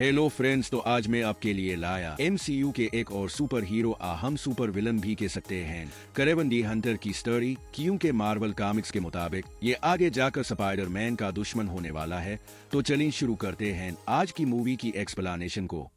Hello friends, तो आज मैं आपके लिए लाया एमसीयू के एक और सुपर हीरो हम सुपर विलन भी कह सकते हैं करेवन दी हंटर की स्टोरी। क्योंकि मार्वल कॉमिक्स के मुताबिक ये आगे जाकर स्पाइडरमैन का दुश्मन होने वाला है। तो चलिए शुरू करते हैं आज की मूवी की एक्सप्लेनेशन को।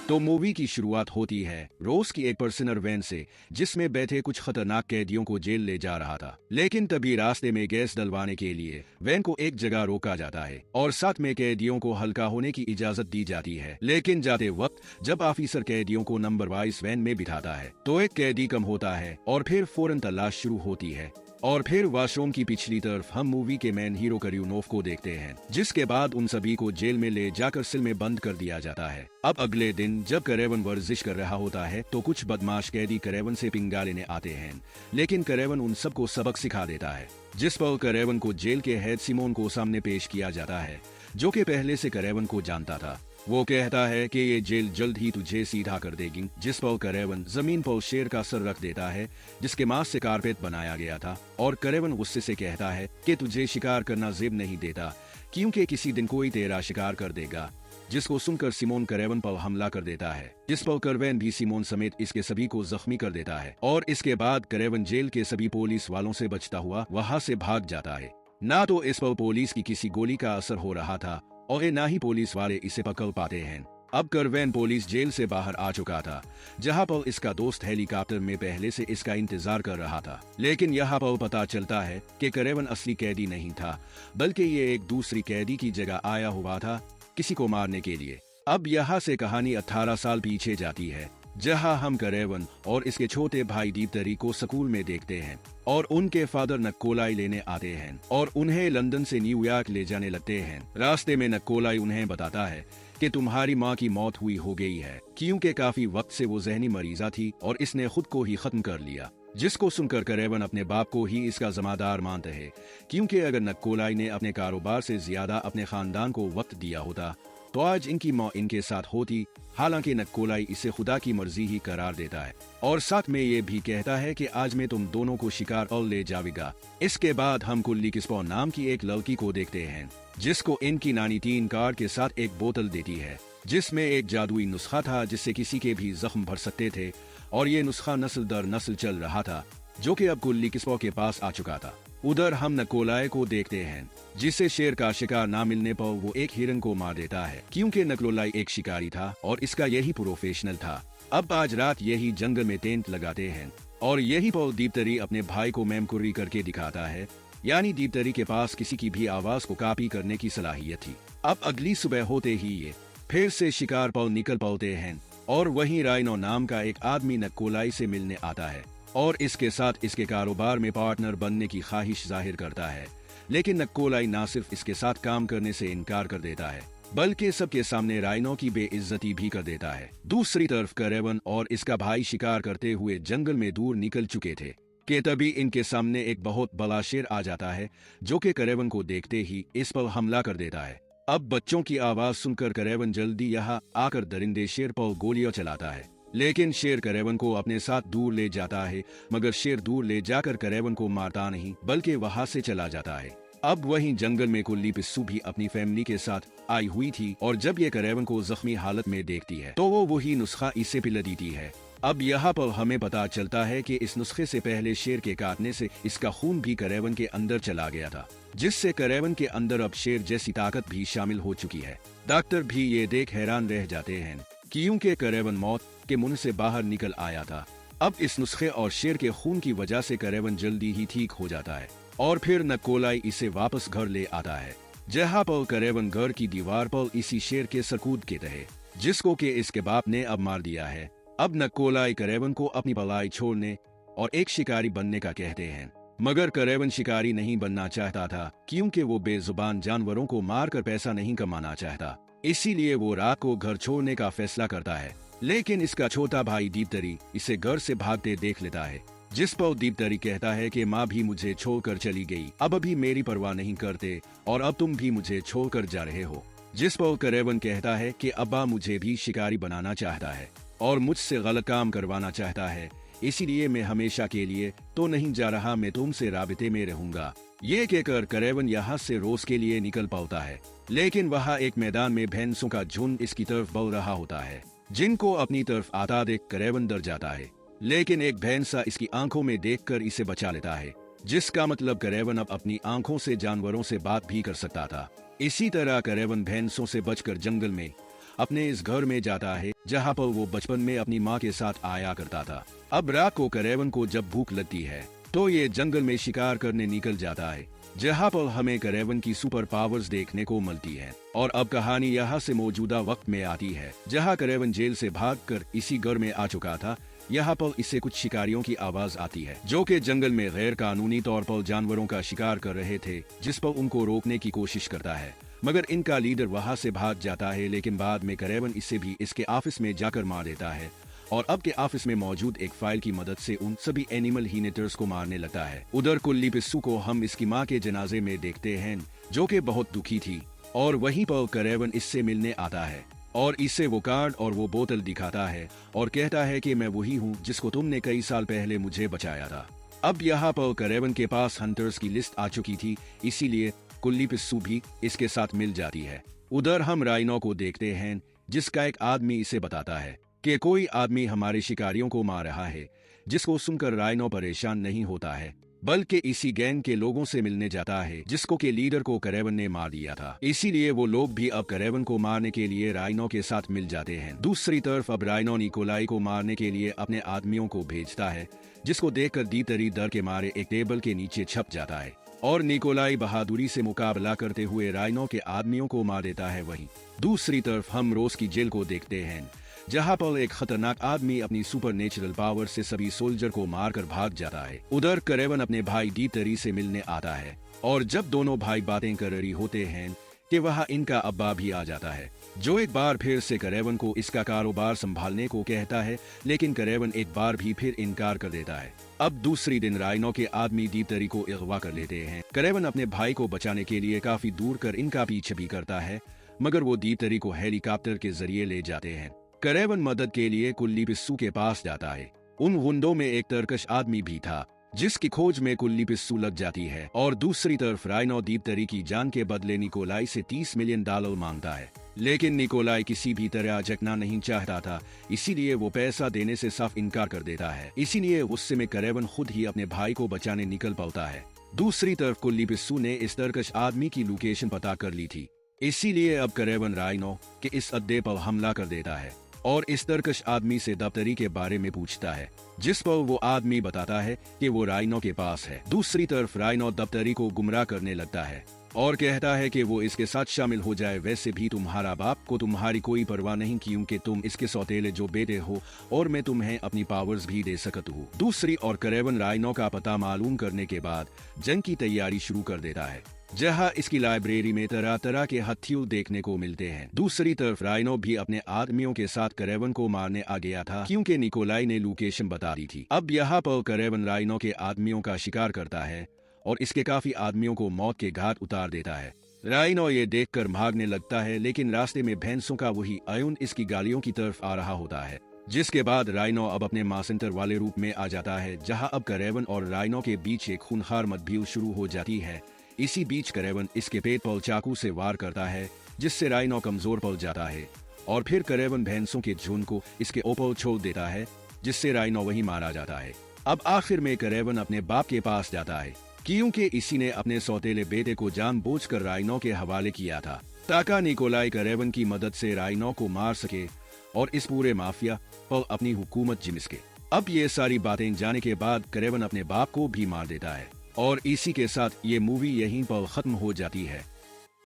तो मूवी की शुरुआत होती है रोज की एक पर्सनल वैन से, जिसमें बैठे कुछ खतरनाक कैदियों को जेल ले जा रहा था। लेकिन तभी रास्ते में गैस डलवाने के लिए वैन को एक जगह रोका जाता है और साथ में कैदियों को हल्का होने की इजाजत दी जाती है। लेकिन जाते वक्त जब ऑफिसर कैदियों को नंबर वाइज वैन में बिठाता है तो एक कैदी कम होता है और फिर फौरन तलाश शुरू होती है। और फिर वॉशरूम की पिछली तरफ हम मूवी के मेन हीरो करियूनोव को देखते हैं, जिसके बाद उन सभी को जेल में ले जाकर सेल में बंद कर दिया जाता है। अब अगले दिन जब करेवन वर्जिश कर रहा होता है तो कुछ बदमाश कैदी करेवन से पिंगा लेने आते हैं, लेकिन करेवन उन सबको सबक सिखा देता है। जिस पर करेवन को जेल के हेड सिमोन को सामने पेश किया जाता है, जो कि पहले से करेवन को जानता था। वो कहता है कि ये जेल जल्द ही तुझे सीधा कर देगी। जिस पर करेवन जमीन पर शेर का सर रख देता है, जिसके मांस से कारपेट बनाया गया था, और करेवन गुस्से से कहता है कि तुझे शिकार करना जेब नहीं देता, क्योंकि किसी दिन कोई तेरा शिकार कर देगा। जिसको सुनकर सिमोन करेवन पर हमला कर देता है, जिस पर करेवन भी सिमोन समेत इसके सभी को जख्मी कर देता है। और इसके बाद करेवन जेल के सभी पुलिस वालों से बचता हुआ वहां से भाग जाता है। ना तो इस पर पुलिस की किसी गोली का असर हो रहा था और ना ही पुलिस वाले इसे पकड़ पाते हैं। अब करवैन पुलिस जेल से बाहर आ चुका था, जहां पर इसका दोस्त हेलीकॉप्टर में पहले से इसका इंतजार कर रहा था। लेकिन यहाँ पर पता चलता है कि करेवन असली कैदी नहीं था, बल्कि ये एक दूसरी कैदी की जगह आया हुआ था किसी को मारने के लिए। अब यहाँ से कहानी 18 साल पीछे जाती है, जहां हम करेवन और इसके छोटे भाई दीप्तरी को स्कूल में देखते हैं और उनके फादर नक्कोलाई लेने आते हैं और उन्हें लंदन से न्यूयॉर्क ले जाने लगते हैं। रास्ते में नक्कोलाई उन्हें बताता है कि तुम्हारी माँ की मौत हुई हो गई है, क्योंकि काफी वक्त से वो जहनी मरीजा थी और इसने खुद को ही खत्म कर लिया। जिसको सुनकर करेवन अपने बाप को ही इसका जिम्मेदार मानते हैं, क्योंकि अगर नक्कोलाई ने अपने कारोबार से ज्यादा अपने खानदान को वक्त दिया होता तो आज इनकी मौत इनके साथ होती। हालांकि नक्कोलाई इसे खुदा की मर्जी ही करार देता है और साथ में ये भी कहता है कि आज मैं तुम दोनों को शिकार और ले जाएगा। इसके बाद हम कुल्ली किस्पो नाम की एक लड़की को देखते हैं, जिसको इनकी नानी 3 कार्ड के साथ एक बोतल देती है, जिसमें एक जादुई नुस्खा था जिससे किसी के भी जख्म भर सकते थे। और ये नुस्खा नस्ल दर नस्ल चल रहा था, जो कि अब कुल्ली किस्पो के पास आ चुका था। उधर हम नकोलाई को देखते हैं, जिसे शेर का शिकार ना मिलने पर वो एक हिरन को मार देता है, क्योंकि नकोलाई एक शिकारी था और इसका यही प्रोफेशनल था। अब आज रात यही जंगल में टेंट लगाते हैं और यही पर दीप्तरी अपने भाई को मेमकुर्री करके दिखाता है, यानी दीप्तरी के पास किसी की भी आवाज को कॉपी करने की सलाहियत थी। अब अगली सुबह होते ही ये फिर से शिकार पर निकल पड़ते हैं और वहीं राइनो नाम का एक आदमी नकोलाई से मिलने आता है और इसके साथ इसके कारोबार में पार्टनर बनने की ख्वाहिश जाहिर करता है। लेकिन नक्कोलाई ना सिर्फ इसके साथ काम करने से इनकार कर देता है, बल्कि सबके सामने राइनो की बेइज्जती भी कर देता है। दूसरी तरफ करेवन और इसका भाई शिकार करते हुए जंगल में दूर निकल चुके थे कि तभी इनके सामने एक बहुत बड़ा शेर आ जाता है, जो कि करेवन को देखते ही इस पर हमला कर देता है। अब बच्चों की आवाज सुनकर करेवन जल्दी यहाँ आकर दरिंदे शेर पर गोलियां चलाता है, लेकिन शेर करेवन को अपने साथ दूर ले जाता है। मगर शेर दूर ले जाकर करेवन को मारता नहीं, बल्कि वहां से चला जाता है। अब वहीं जंगल में कुल्ली पिस्सू भी अपनी फैमिली के साथ आई हुई थी और जब ये करेवन को जख्मी हालत में देखती है तो वो वही नुस्खा इसे पिला देती है। अब यहाँ पर हमें पता चलता है कि इस नुस्खे से पहले शेर के काटने से इसका खून भी करेवन के अंदर चला गया था, जिससे करेवन के अंदर अब शेर जैसी ताकत भी शामिल हो चुकी है। डॉक्टर भी ये देख हैरान रह जाते हैं, क्योंकि करेवन मौत के मुंह से बाहर निकल आया था। अब इस नुस्खे और शेर के खून की वजह से करेवन जल्दी ही ठीक हो जाता है और फिर नक्कोलाई इसे वापस घर ले आता है, जहाँ पर करेवन घर की दीवार पर इसी शेर के सकूद के तहे, जिसको कि इसके बाप ने अब मार दिया है। अब नक्कोलाई करेवन को अपनी भलाई छोड़ने और एक शिकारी बनने का कहते हैं, मगर करेवन शिकारी नहीं बनना चाहता था, क्योंकि वो बेजुबान जानवरों को मारकर पैसा नहीं कमाना चाहता। इसीलिए वो रात को घर छोड़ने का फैसला करता है। लेकिन इसका छोटा भाई दीप्तरी इसे घर से भागते देख लेता है, जिस पर दीप्तरी कहता है कि माँ भी मुझे छोड़कर चली गई, अब अभी मेरी परवाह नहीं करते और अब तुम भी मुझे छोड़कर जा रहे हो। जिस पर करेवन कहता है कि अब्बा मुझे भी शिकारी बनाना चाहता है और मुझसे गलत काम करवाना चाहता है, इसीलिए मैं हमेशा के लिए तो नहीं जा रहा, मैं तुमसे राबिते में रहूंगा। ये कहकर करेवन यहाँ से रोज के लिए निकल पाता है, लेकिन वहाँ एक मैदान में भैंसों का झुंड इसकी तरफ बढ़ रहा होता है, जिनको अपनी तरफ आता देख करेवन डर जाता है। लेकिन एक भैंसा इसकी आंखों में देखकर इसे बचा लेता है, जिसका मतलब करेवन अब अपनी आंखों से जानवरों से बात भी कर सकता था। इसी तरह करेवन भैंसों से बचकर जंगल में अपने इस घर में जाता है, जहाँ पर वो बचपन में अपनी माँ के साथ आया करता था। अब रात को करेवन को जब भूख लगती है तो ये जंगल में शिकार करने निकल जाता है, जहाँ पर हमें करेवन की सुपर पावर्स देखने को मिलती है। और अब कहानी यहाँ से मौजूदा वक्त में आती है, जहाँ करेवन जेल से भागकर इसी घर में आ चुका था। यहाँ पर इससे कुछ शिकारियों की आवाज आती है, जो कि जंगल में गैर कानूनी तौर पर जानवरों का शिकार कर रहे थे, जिस पर उनको रोकने की कोशिश करता है, मगर इनका लीडर वहाँ से भाग जाता है। लेकिन बाद में करेवन इसे भी इसके ऑफिस में जाकर मार देता है, और अब के ऑफिस में मौजूद एक फाइल की मदद से उन सभी एनिमल हीनेटर्स को मारने लगता है। उधर कुल्ली पिस्सू को हम इसकी माँ के जनाजे में देखते हैं, जो कि बहुत दुखी थी, और वहीं पर करेवन इससे मिलने आता है और इसे वो कार्ड और वो बोतल दिखाता है और कहता है कि मैं वही हूँ जिसको तुमने कई साल पहले मुझे बचाया था। अब यहाँ पर करेवन के पास हंटर्स की लिस्ट आ चुकी थी, इसीलिए कुल्ली पिस्सू भी इसके साथ मिल जाती है। उधर हम राइनो को देखते हैं, जिसका एक आदमी इसे बताता है कि कोई आदमी हमारे शिकारियों को मार रहा है, जिसको सुनकर राइनो परेशान नहीं होता है, बल्कि इसी गैंग के लोगों से मिलने जाता है, जिसको के लीडर को करेवन ने मार दिया था। इसीलिए वो लोग भी अब करेवन को मारने के लिए राइनो के साथ मिल जाते हैं। दूसरी तरफ अब राइनो निकोलाई को मारने के लिए अपने आदमियों को भेजता है, जिसको देखकर दीतरी डर के मारे एक टेबल के नीचे छप जाता है, और निकोलाई बहादुरी से मुकाबला करते हुए राइनो के आदमियों को मार देता है। वहीं दूसरी तरफ हम रोज की जेल को देखते हैं, जहाँ पर एक खतरनाक आदमी अपनी सुपर नेचुरल पावर से सभी सोल्जर को मारकर भाग जाता है। उधर करेवन अपने भाई दीतरी से मिलने आता है, और जब दोनों भाई बातें कर रही होते हैं कि वहाँ इनका अब्बा भी आ जाता है, जो एक बार फिर से करेवन को इसका कारोबार संभालने को कहता है, लेकिन करेवन एक बार भी फिर इनकार कर देता है। अब दूसरी दिन राइनो के आदमी दीतरी को अगवा कर लेते हैं। करेवन अपने भाई को बचाने के लिए काफी दूर कर इनका पीछे भी करता है, मगर वो दीतरी को हेलीकॉप्टर के जरिए ले जाते हैं। करेवन मदद के लिए कुल्ली पिस्सू के पास जाता है। उन गुंडों में एक तरकश आदमी भी था, जिसकी खोज में कुल्ली पिस्सू लग जाती है, और दूसरी तरफ राइनो दीपतरी की जान के बदले निकोलाई से $30 मिलियन मांगता है। लेकिन निकोलाई किसी भी तरह अजकना नहीं चाहता था, इसीलिए वो पैसा देने से साफ इनकार कर देता है। इसीलिए गुस्से में करेवन खुद ही अपने भाई को बचाने निकल पड़ता है। दूसरी तरफ कुल्ली पिस्सू ने इस तरकश आदमी की लोकेशन पता कर ली थी, इसीलिए अब करेवन राइनो के इस अड्डे पर हमला कर देता है और इस तरकश आदमी से दफ्तरी के बारे में पूछता है, जिस पर वो आदमी बताता है कि वो राइनो के पास है। दूसरी तरफ राइनो दफ्तरी को गुमराह करने लगता है और कहता है कि वो इसके साथ शामिल हो जाए। वैसे भी तुम्हारा बाप को तुम्हारी कोई परवाह नहीं, क्योंकि तुम इसके सौतेले जो बेटे हो, और मैं तुम्हें अपनी पावर्स भी दे सकता हूँ। दूसरी ओर करेवन राइनो का पता मालूम करने के बाद जंग की तैयारी शुरू कर देता है, जहां इसकी लाइब्रेरी में तरह तरह के हथियार देखने को मिलते हैं। दूसरी तरफ राइनो भी अपने आदमियों के साथ करेवन को मारने आ गया था, क्योंकि निकोलाई ने लोकेशन बता दी थी। अब यहाँ पर करेवन राइनो के आदमियों का शिकार करता है और इसके काफी आदमियों को मौत के घाट उतार देता है। राइनो ये देखकर भागने लगता है, लेकिन रास्ते में भैंसों का वही आयुन इसकी गालियों की तरफ आ रहा होता है, जिसके बाद राइनो अब अपने मासेंटर वाले रूप में आ जाता है, जहां अब करेवन और राइनो के बीच एक खूंखार मतभेद शुरू हो जाती है। इसी बीच करेवन इसके पेट पर चाकू से वार करता है, जिससे राइनो कमजोर पड़ जाता है, और फिर करेवन भैंसों के झुंड को इसके ऊपर छोड़ देता है, जिससे राइनो वहीं मारा जाता है। अब आखिर में करेवन अपने बाप के पास जाता है, क्योंकि इसी ने अपने सौतेले बेटे को जानबूझकर राइनो के हवाले किया था, ताकि निकोलाई करेवन की मदद से राइनो को मार सके और इस पूरे माफिया पर अपनी हुकूमत जिम सके। अब ये सारी बातें जाने के बाद करेवन अपने बाप को भी मार देता है, और इसी के साथ ये मूवी यहीं पर खत्म हो जाती है।